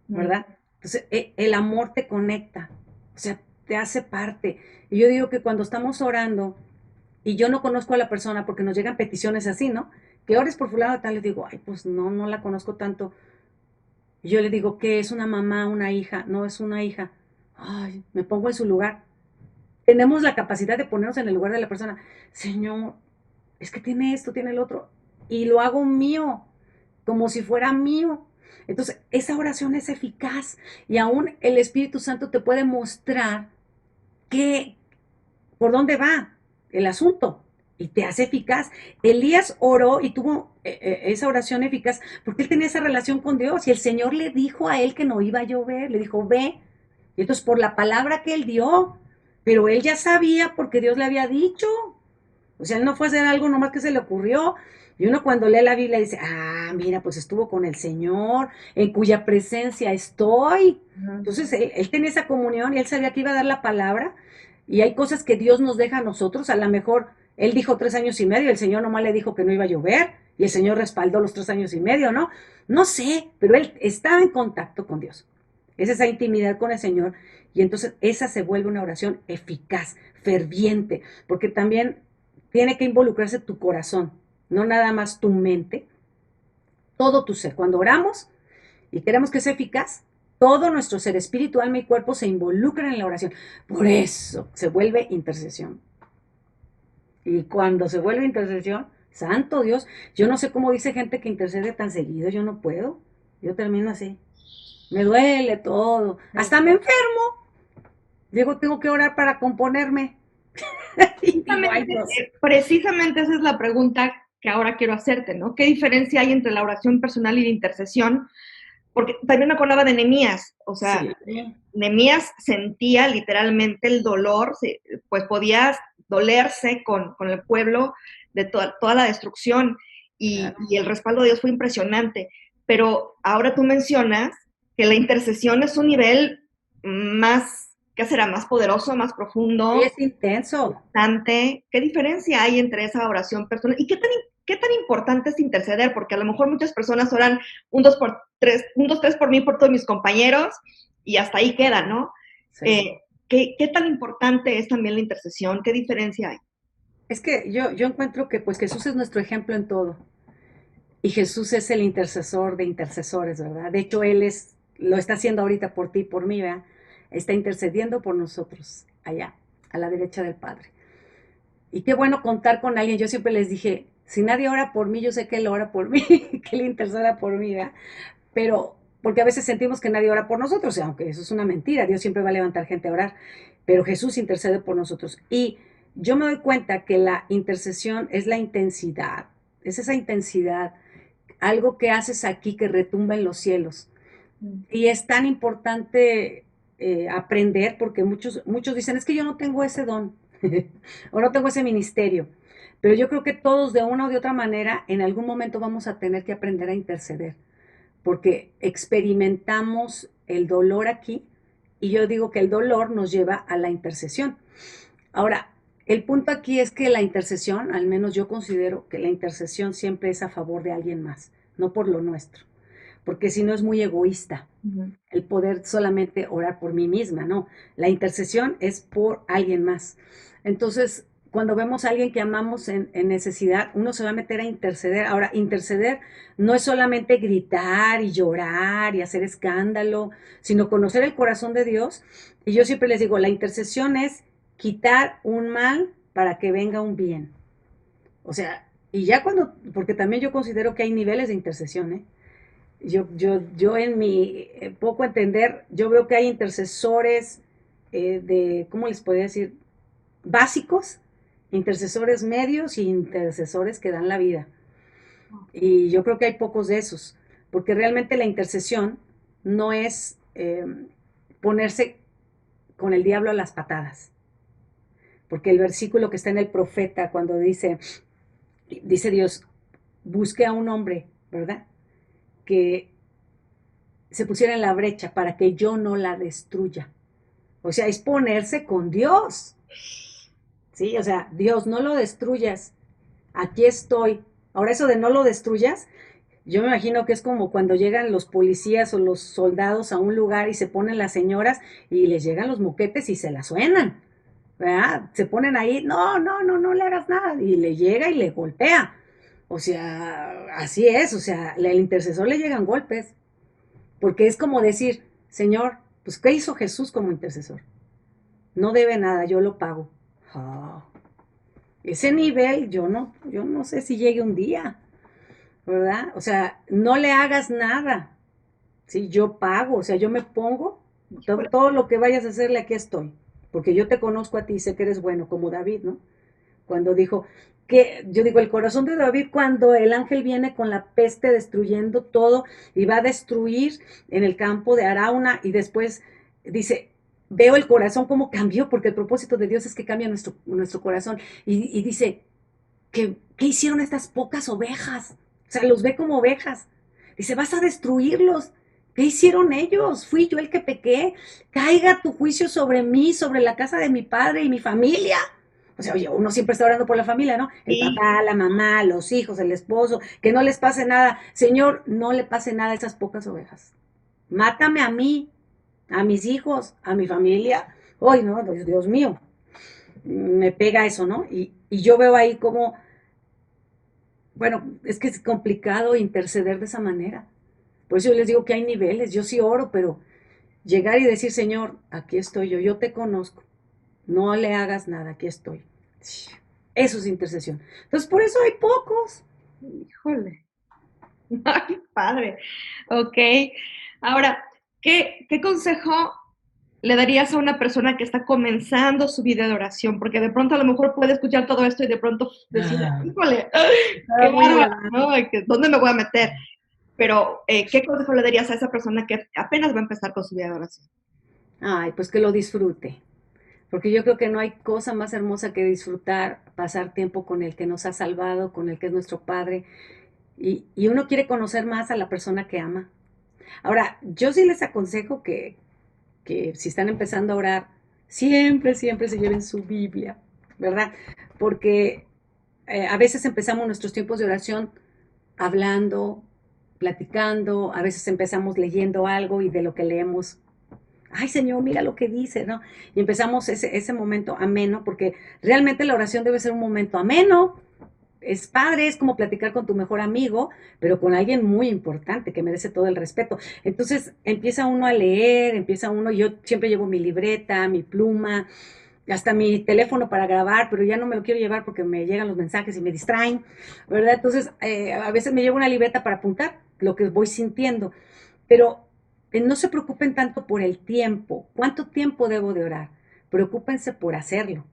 ¿Verdad? Entonces, el amor te conecta, o sea, te hace parte. Y yo digo que cuando estamos orando y yo no conozco a la persona porque nos llegan peticiones así, ¿no? Que ores por fulano de tal, le digo, ay, pues no la conozco tanto. Y yo le digo, ¿qué es una mamá, una hija? No, es una hija. Ay, me pongo en su lugar. Tenemos la capacidad de ponernos en el lugar de la persona. Señor, es que tiene esto, tiene el otro. Y lo hago mío, como si fuera mío. Entonces, esa oración es eficaz. Y aún el Espíritu Santo te puede mostrar por dónde va el asunto. y te hace eficaz. Elías oró y tuvo esa oración eficaz porque él tenía esa relación con Dios y el Señor le dijo a él que no iba a llover, le dijo, ve. Y entonces por la palabra que él dio, pero él ya sabía porque Dios le había dicho. O sea, él no fue a hacer algo nomás que se le ocurrió. Y uno cuando lee la Biblia dice, ah, mira, pues estuvo con el Señor, en cuya presencia estoy. Entonces, él tenía esa comunión y él sabía que iba a dar la palabra. Y hay cosas que Dios nos deja a nosotros. A lo mejor él dijo 3 años y medio, el Señor nomás le dijo que no iba a llover. Y el Señor respaldó los 3 años y medio, ¿no? No sé, pero él estaba en contacto con Dios. Es esa intimidad con el Señor. Y entonces esa se vuelve una oración eficaz, ferviente, porque también tiene que involucrarse tu corazón, no nada más tu mente, todo tu ser. Cuando oramos y queremos que sea eficaz, todo nuestro ser, espíritu, alma y cuerpo se involucran en la oración. Por eso se vuelve intercesión. Y cuando se vuelve intercesión, santo Dios, yo no sé cómo dice gente que intercede tan seguido, yo no puedo. Yo termino así. Me duele todo. Hasta me enfermo. Digo, tengo que orar para componerme. Precisamente esa es la pregunta que ahora quiero hacerte, ¿no? ¿Qué diferencia hay entre la oración personal y la intercesión? Porque también me acordaba de Nehemías, o sea, sí. Nehemías sentía literalmente el dolor, pues podía dolerse con el pueblo de toda la destrucción y el respaldo de Dios fue impresionante. Pero ahora tú mencionas que la intercesión es un nivel más, ¿qué será? Más poderoso, más profundo. Sí, es intenso. Constante. ¿Qué diferencia hay entre esa oración personal? ¿Y qué tan importante es interceder? Porque a lo mejor muchas personas oran 1, 2, 3 por mí, por todos mis compañeros, y hasta ahí queda, ¿no? Sí. ¿Qué tan importante es también la intercesión? ¿Qué diferencia hay? Es que yo encuentro que pues Jesús es nuestro ejemplo en todo. Y Jesús es el intercesor de intercesores, ¿verdad? De hecho, Él lo está haciendo ahorita por ti y por mí, ¿verdad? Está intercediendo por nosotros, allá, a la derecha del Padre. Y qué bueno contar con alguien. Yo siempre les dije, si nadie ora por mí, yo sé que Él ora por mí, que Él interceda por mí, ¿verdad? Pero, porque a veces sentimos que nadie ora por nosotros, aunque eso es una mentira, Dios siempre va a levantar gente a orar, pero Jesús intercede por nosotros. Y yo me doy cuenta que la intercesión es la intensidad, es esa intensidad, algo que haces aquí que retumba en los cielos. Y es tan importante aprender, porque muchos dicen, es que yo no tengo ese don, o no tengo ese ministerio. Pero yo creo que todos de una o de otra manera, en algún momento vamos a tener que aprender a interceder, porque experimentamos el dolor aquí, y yo digo que el dolor nos lleva a la intercesión. Ahora, el punto aquí es que la intercesión, al menos yo considero que la intercesión siempre es a favor de alguien más, no por lo nuestro, porque si no es muy egoísta el poder solamente orar por mí misma, no, la intercesión es por alguien más. Entonces, cuando vemos a alguien que amamos en necesidad, uno se va a meter a interceder. Ahora, interceder no es solamente gritar y llorar y hacer escándalo, sino conocer el corazón de Dios. Y yo siempre les digo, la intercesión es quitar un mal para que venga un bien. O sea, y ya porque también yo considero que hay niveles de intercesión, ¿eh? Yo en mi poco entender, yo veo que hay intercesores ¿cómo les podría decir? Básicos, intercesores medios y intercesores que dan la vida. Y yo creo que hay pocos de esos, porque realmente la intercesión no es ponerse con el diablo a las patadas. Porque el versículo que está en el profeta, cuando dice Dios, busque a un hombre, ¿verdad? Que se pusiera en la brecha para que yo no la destruya. O sea, es ponerse con Dios. Sí, o sea, Dios, no lo destruyas. Aquí estoy. Ahora, eso de no lo destruyas, yo me imagino que es como cuando llegan los policías o los soldados a un lugar y se ponen las señoras y les llegan los moquetes y se las suenan, ¿verdad? Se ponen ahí, no le hagas nada. Y le llega y le golpea. O sea, así es, o sea, al intercesor le llegan golpes. Porque es como decir, Señor, pues ¿qué hizo Jesús como intercesor? No debe nada, yo lo pago. Oh, ese nivel yo no sé si llegue un día, ¿verdad? O sea, no le hagas nada. Sí, yo pago, o sea, yo me pongo, todo lo que vayas a hacerle, aquí estoy. Porque yo te conozco a ti, sé que eres bueno, como David, ¿no? Cuando dijo, que yo digo, el corazón de David cuando el ángel viene con la peste destruyendo todo y va a destruir en el campo de Arauna y después dice, veo el corazón cómo cambió, porque el propósito de Dios es que cambia nuestro corazón y dice, ¿qué hicieron estas pocas ovejas? O sea, los ve como ovejas. Dice, vas a destruirlos. ¿Qué hicieron ellos? Fui yo el que pequé. Caiga tu juicio sobre mí, sobre la casa de mi padre y mi familia. O sea, oye, uno siempre está orando por la familia, ¿no? El Sí. papá, la mamá, los hijos, el esposo, que no les pase nada. Señor, no le pase nada a esas pocas ovejas. Mátame a mí, a mis hijos, a mi familia. Ay, no, Dios mío, me pega eso, ¿no? Y yo veo ahí como, bueno, es que es complicado interceder de esa manera. Por eso yo les digo que hay niveles, yo sí oro, pero llegar y decir, Señor, aquí estoy yo te conozco, no le hagas nada, aquí estoy. Eso es intercesión. Entonces, por eso hay pocos. Híjole. Ay, padre. Ok. Ahora, ¿qué consejo le darías a una persona que está comenzando su vida de oración? Porque de pronto a lo mejor puede escuchar todo esto y de pronto decir, híjole, qué Muy bárbaro, elevado. ¿no? ¿Dónde me voy a meter? Pero, ¿qué consejo le darías a esa persona que apenas va a empezar con su vida de oración? Ay, pues que lo disfrute. Porque yo creo que no hay cosa más hermosa que disfrutar, pasar tiempo con el que nos ha salvado, con el que es nuestro Padre. Y uno quiere conocer más a la persona que ama. Ahora, yo sí les aconsejo que si están empezando a orar, siempre, siempre se lleven su Biblia, ¿verdad? Porque a veces empezamos nuestros tiempos de oración hablando, platicando, a veces empezamos leyendo algo y de lo que leemos, ay Señor, mira lo que dice, ¿no? Y empezamos ese momento ameno, porque realmente la oración debe ser un momento ameno, es padre, es como platicar con tu mejor amigo, pero con alguien muy importante que merece todo el respeto. Entonces empieza uno a leer, empieza uno, yo siempre llevo mi libreta, mi pluma, hasta mi teléfono para grabar, pero ya no me lo quiero llevar porque me llegan los mensajes y me distraen, ¿verdad? Entonces a veces me llevo una libreta para apuntar lo que voy sintiendo, pero no se preocupen tanto por el tiempo, cuánto tiempo debo de orar, preocúpense por hacerlo,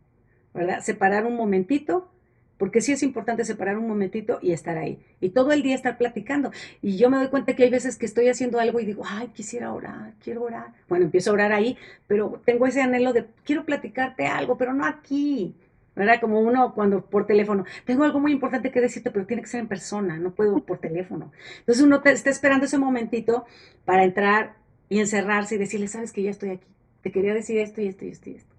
¿verdad? Separar un momentito, porque sí es importante separar un momentito y estar ahí. Y todo el día estar platicando. Y yo me doy cuenta que hay veces que estoy haciendo algo y digo, ay, quisiera orar, quiero orar. Bueno, empiezo a orar ahí, pero tengo ese anhelo de, quiero platicarte algo, pero no aquí. ¿Verdad? Como uno cuando por teléfono, tengo algo muy importante que decirte, pero tiene que ser en persona, no puedo por teléfono. Entonces uno está esperando ese momentito para entrar y encerrarse y decirle, sabes que ya estoy aquí, te quería decir esto y esto y esto y esto.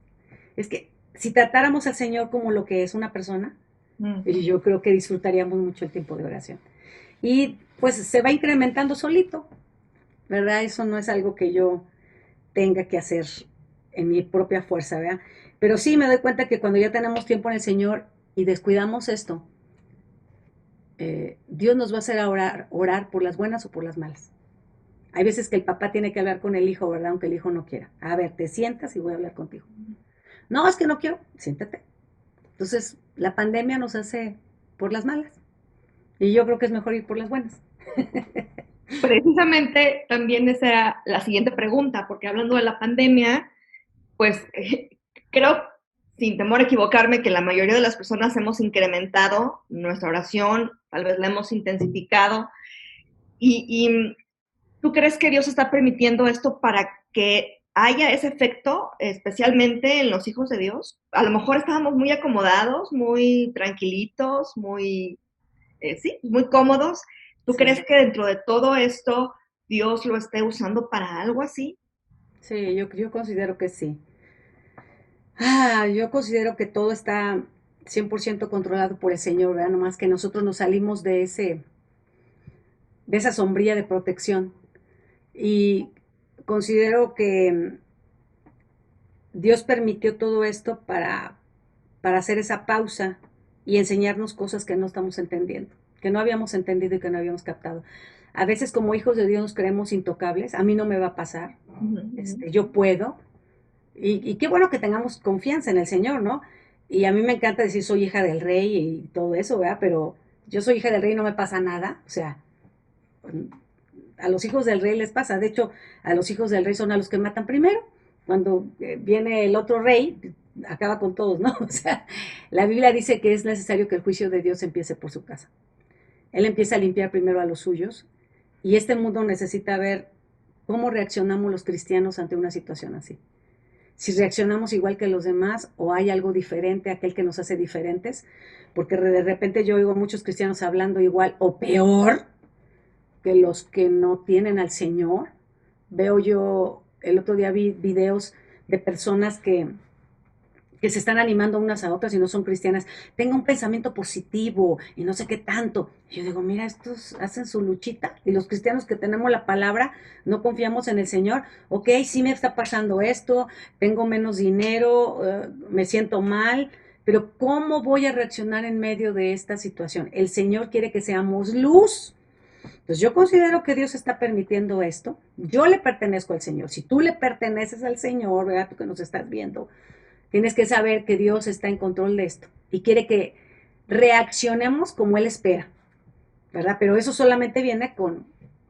Es que si tratáramos al Señor como lo que es una persona, yo creo que disfrutaríamos mucho el tiempo de oración. Y pues se va incrementando solito, ¿verdad? Eso no es algo que yo tenga que hacer en mi propia fuerza, ¿verdad? Pero sí me doy cuenta que cuando ya tenemos tiempo en el Señor y descuidamos esto, Dios nos va a hacer orar por las buenas o por las malas. Hay veces que el papá tiene que hablar con el hijo, ¿verdad? Aunque el hijo no quiera. A ver, te sientas y voy a hablar contigo. No, es que no quiero, siéntate. Entonces, la pandemia nos hace por las malas. Y yo creo que es mejor ir por las buenas. Precisamente también esa era la siguiente pregunta, porque hablando de la pandemia, pues creo, sin temor a equivocarme, que la mayoría de las personas hemos incrementado nuestra oración, tal vez la hemos intensificado. Y ¿tú crees que Dios está permitiendo esto para que haya ese efecto, especialmente en los hijos de Dios? A lo mejor estábamos muy acomodados, muy tranquilitos, sí, muy cómodos. ¿Tú Sí, crees que dentro de todo esto Dios lo esté usando para algo así? sí, yo considero que sí. Yo considero que todo está 100% controlado por el Señor, ¿verdad? Nomás que nosotros nos salimos de esa sombrilla de protección. Y considero que Dios permitió todo esto para hacer esa pausa y enseñarnos cosas que no estamos entendiendo, que no habíamos entendido y que no habíamos captado. A veces como hijos de Dios nos creemos intocables, a mí no me va a pasar, yo puedo, y qué bueno que tengamos confianza en el Señor, ¿no? Y a mí me encanta decir soy hija del rey y todo eso, ¿verdad? Pero yo soy hija del rey y no me pasa nada, o sea, a los hijos del rey les pasa, de hecho, a los hijos del rey son a los que matan primero, cuando viene el otro rey, acaba con todos, ¿no? O sea, la Biblia dice que es necesario que el juicio de Dios empiece por su casa. Él empieza a limpiar primero a los suyos y este mundo necesita ver cómo reaccionamos los cristianos ante una situación así. Si reaccionamos igual que los demás o hay algo diferente, aquel que nos hace diferentes, porque de repente yo oigo a muchos cristianos hablando igual o peor que los que no tienen al Señor. Veo yo, el otro día vi videos de personas que se están animando unas a otras y no son cristianas, tenga un pensamiento positivo y no sé qué tanto. Y yo digo, mira, estos hacen su luchita y los cristianos que tenemos la palabra no confiamos en el Señor. Ok, sí me está pasando esto, tengo menos dinero, me siento mal, pero ¿cómo voy a reaccionar en medio de esta situación? El Señor quiere que seamos luz. Entonces yo considero que Dios está permitiendo esto. Yo le pertenezco al Señor. Si tú le perteneces al Señor, ¿verdad? Tú que nos estás viendo, tienes que saber que Dios está en control de esto y quiere que reaccionemos como Él espera, ¿verdad? Pero eso solamente viene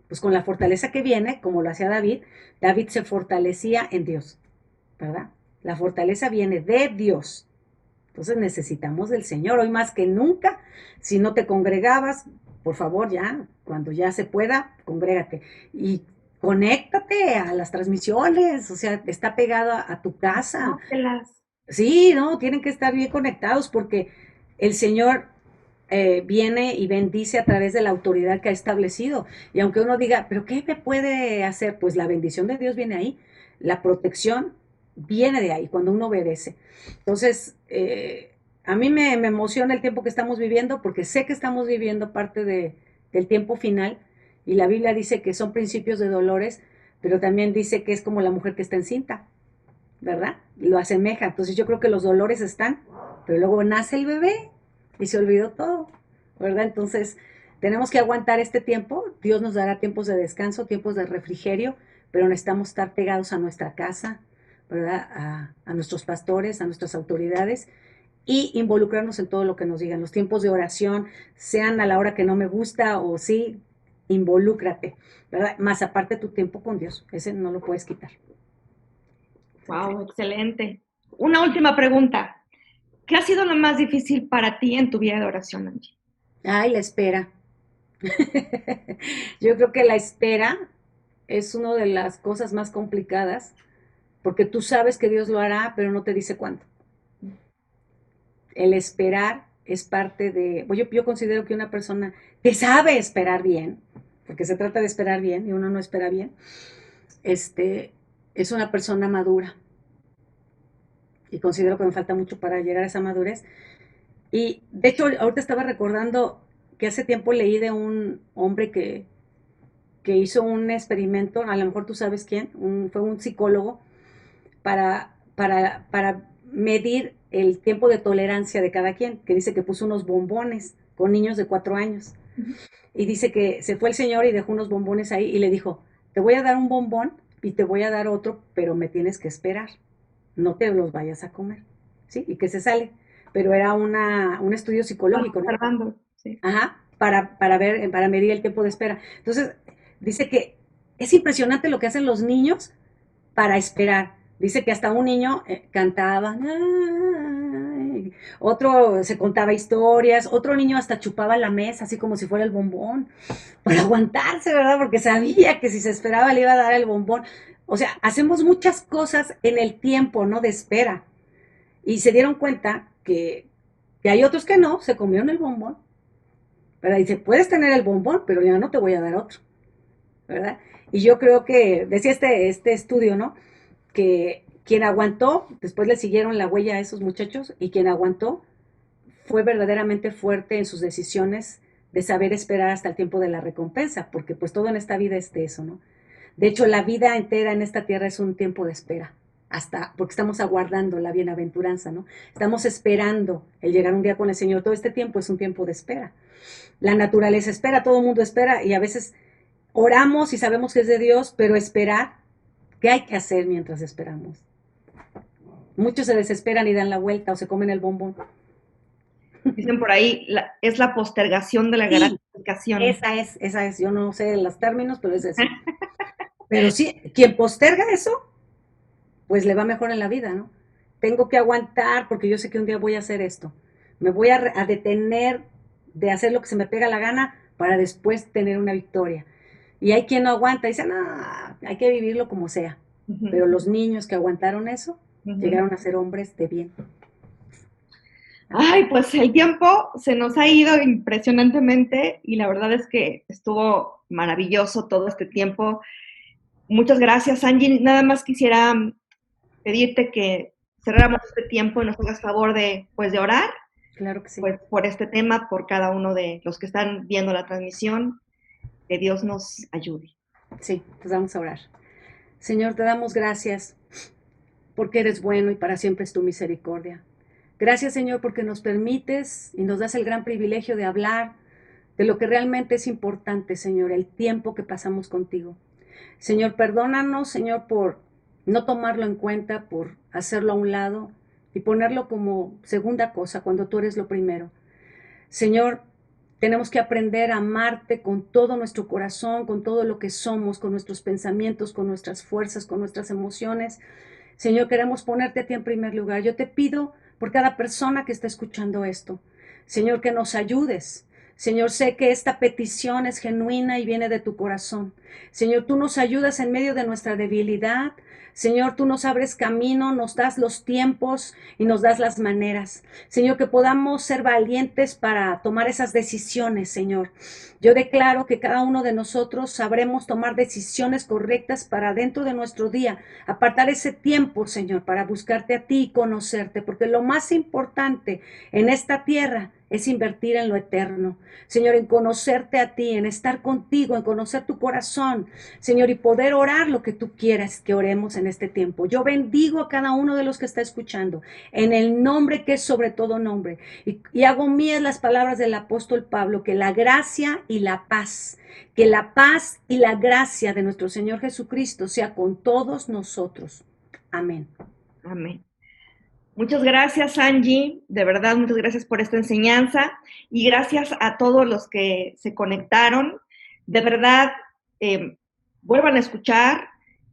pues con la fortaleza que viene, como lo hacía David. David se fortalecía en Dios, ¿verdad? La fortaleza viene de Dios. Entonces necesitamos del Señor. Hoy más que nunca, si no te congregabas, por favor, ya, cuando ya se pueda, congrégate. Y conéctate a las transmisiones, o sea, está pegado a tu casa. Sí, no, tienen que estar bien conectados porque el Señor viene y bendice a través de la autoridad que ha establecido. Y aunque uno diga, ¿pero qué me puede hacer? Pues la bendición de Dios viene ahí, la protección viene de ahí, cuando uno obedece. Entonces, a mí me emociona el tiempo que estamos viviendo porque sé que estamos viviendo parte del tiempo final y la Biblia dice que son principios de dolores, pero también dice que es como la mujer que está encinta, ¿verdad? Lo asemeja. Entonces yo creo que los dolores están, pero luego nace el bebé y se olvidó todo, ¿verdad? Entonces tenemos que aguantar este tiempo. Dios nos dará tiempos de descanso, tiempos de refrigerio, pero necesitamos estar pegados a nuestra casa, ¿verdad? A nuestros pastores, a nuestras autoridades y involucrarnos en todo lo que nos digan. Los tiempos de oración, sean a la hora que no me gusta o sí, involúcrate, ¿verdad? Más aparte tu tiempo con Dios, ese no lo puedes quitar. Wow, excelente. Una última pregunta. ¿Qué ha sido lo más difícil para ti en tu vida de oración, Angie? Ay, la espera. Yo creo que la espera es una de las cosas más complicadas porque tú sabes que Dios lo hará, pero no te dice cuándo. El esperar es parte de, yo considero que una persona que sabe esperar bien, porque se trata de esperar bien y uno no espera bien, es una persona madura. Y considero que me falta mucho para llegar a esa madurez. Y de hecho, ahorita estaba recordando que hace tiempo leí de un hombre que hizo un experimento, a lo mejor tú sabes quién, fue un psicólogo, para medir el tiempo de tolerancia de cada quien, que dice que puso unos bombones con niños de 4 años. Y dice que se fue el señor y dejó unos bombones ahí y le dijo, te voy a dar un bombón y te voy a dar otro, pero me tienes que esperar, no te los vayas a comer, ¿sí? Y que se sale. Pero era un estudio psicológico, ¿no? Sí. Ajá, para medir el tiempo de espera. Entonces, dice que es impresionante lo que hacen los niños para esperar. Dice que hasta un niño cantaba, ay, otro se contaba historias, otro niño hasta chupaba la mesa, así como si fuera el bombón, para aguantarse, ¿verdad? Porque sabía que si se esperaba le iba a dar el bombón. O sea, hacemos muchas cosas en el tiempo, ¿no? De espera. Y se dieron cuenta que hay otros que no, se comieron el bombón, ¿verdad? Dice, puedes tener el bombón, pero ya no te voy a dar otro, ¿verdad? Y yo creo que, decía este estudio, ¿no? Que quien aguantó, después le siguieron la huella a esos muchachos, y quien aguantó fue verdaderamente fuerte en sus decisiones de saber esperar hasta el tiempo de la recompensa, porque pues todo en esta vida es de eso, ¿no? De hecho, la vida entera en esta tierra es un tiempo de espera, porque estamos aguardando la bienaventuranza, ¿no? Estamos esperando el llegar un día con el Señor. Todo este tiempo es un tiempo de espera. La naturaleza espera, todo el mundo espera, y a veces oramos y sabemos que es de Dios, pero esperar, ¿qué hay que hacer mientras esperamos? Muchos se desesperan y dan la vuelta o se comen el bombón. Dicen por ahí, es la postergación de la gratificación. Esa es, yo no sé los términos, pero es eso. Pero sí, quien posterga eso, pues le va mejor en la vida, ¿no? tengo que aguantar porque yo sé que un día voy a hacer esto. Me voy a detener de hacer lo que se me pega la gana para después tener una victoria. Y hay quien no aguanta y dice, no, hay que vivirlo como sea. Pero los niños que aguantaron eso, llegaron a ser hombres de bien. Ay, pues el tiempo se nos ha ido impresionantemente y la verdad es que estuvo maravilloso todo este tiempo. Muchas gracias, Angie. Nada más quisiera pedirte que cerráramos este tiempo y nos hagas favor de orar. Claro que sí. Pues por este tema, por cada uno de los que están viendo la transmisión, que Dios nos ayude. Sí, pues vamos a orar. Señor, te damos gracias porque eres bueno y para siempre es tu misericordia. Gracias, Señor, porque nos permites y nos das el gran privilegio de hablar de lo que realmente es importante, Señor, el tiempo que pasamos contigo. Señor, perdónanos, Señor, por no tomarlo en cuenta, por hacerlo a un lado y ponerlo como segunda cosa cuando tú eres lo primero. Señor, tenemos que aprender a amarte con todo nuestro corazón, con todo lo que somos, con nuestros pensamientos, con nuestras fuerzas, con nuestras emociones. Señor, queremos ponerte a ti en primer lugar. Yo te pido por cada persona que está escuchando esto, Señor, que nos ayudes. Señor, sé que esta petición es genuina y viene de tu corazón. Señor, tú nos ayudas en medio de nuestra debilidad. Señor, tú nos abres camino, nos das los tiempos y nos das las maneras. Señor, que podamos ser valientes para tomar esas decisiones, Señor. Yo declaro que cada uno de nosotros sabremos tomar decisiones correctas para dentro de nuestro día, apartar ese tiempo, Señor, para buscarte a ti y conocerte, porque lo más importante en esta tierra es invertir en lo eterno. Señor, en conocerte a ti, en estar contigo, en conocer tu corazón, Señor, y poder orar lo que tú quieras que oremos en este tiempo. Yo bendigo a cada uno de los que está escuchando, en el nombre que es sobre todo nombre, y hago mías las palabras del apóstol Pablo, que la gracia y la paz, que la paz y la gracia de nuestro Señor Jesucristo sea con todos nosotros. Amén. Amén. Muchas gracias, Angie, de verdad, muchas gracias por esta enseñanza y gracias a todos los que se conectaron. De verdad, vuelvan a escuchar,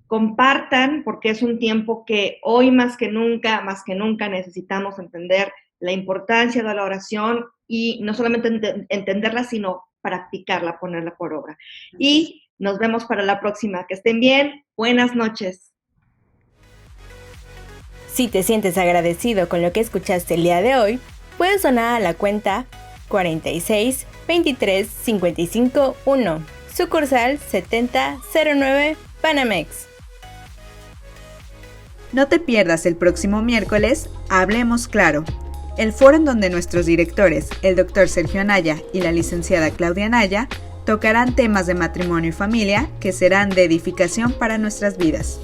compartan, porque es un tiempo que hoy más que nunca necesitamos entender la importancia de la oración y no solamente entenderla, sino practicarla, ponerla por obra. Y nos vemos para la próxima. Que estén bien. Buenas noches. Si te sientes agradecido con lo que escuchaste el día de hoy, puedes donar a la cuenta 46 23 55 1, sucursal 7009 Banamex. No te pierdas el próximo miércoles Hablemos Claro, el foro en donde nuestros directores, el Dr. Sergio Anaya y la licenciada Claudia Anaya, tocarán temas de matrimonio y familia que serán de edificación para nuestras vidas.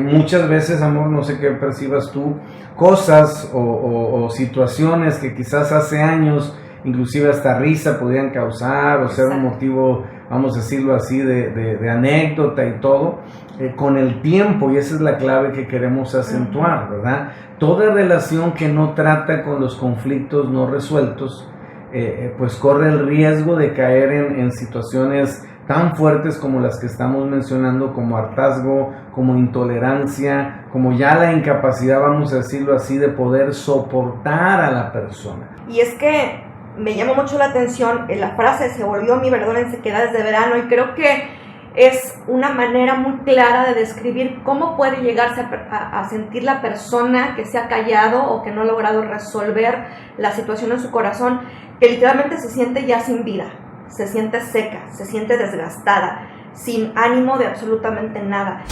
Muchas veces, amor, no sé qué percibas tú, cosas o situaciones que quizás hace años, inclusive hasta risa podían causar o ser un motivo, vamos a decirlo así, de anécdota y todo, con el tiempo, y esa es la clave que queremos acentuar, ¿verdad? Toda relación que no trata con los conflictos no resueltos, pues corre el riesgo de caer en situaciones tan fuertes como las que estamos mencionando, como hartazgo, como intolerancia, como ya la incapacidad, vamos a decirlo así, de poder soportar a la persona. Y es que me llamó mucho la atención la frase, se volvió mi verdura en sequedades de verano, y creo que es una manera muy clara de describir cómo puede llegarse a sentir la persona que se ha callado o que no ha logrado resolver la situación en su corazón, que literalmente se siente ya sin vida. Se siente seca, se siente desgastada, sin ánimo de absolutamente nada.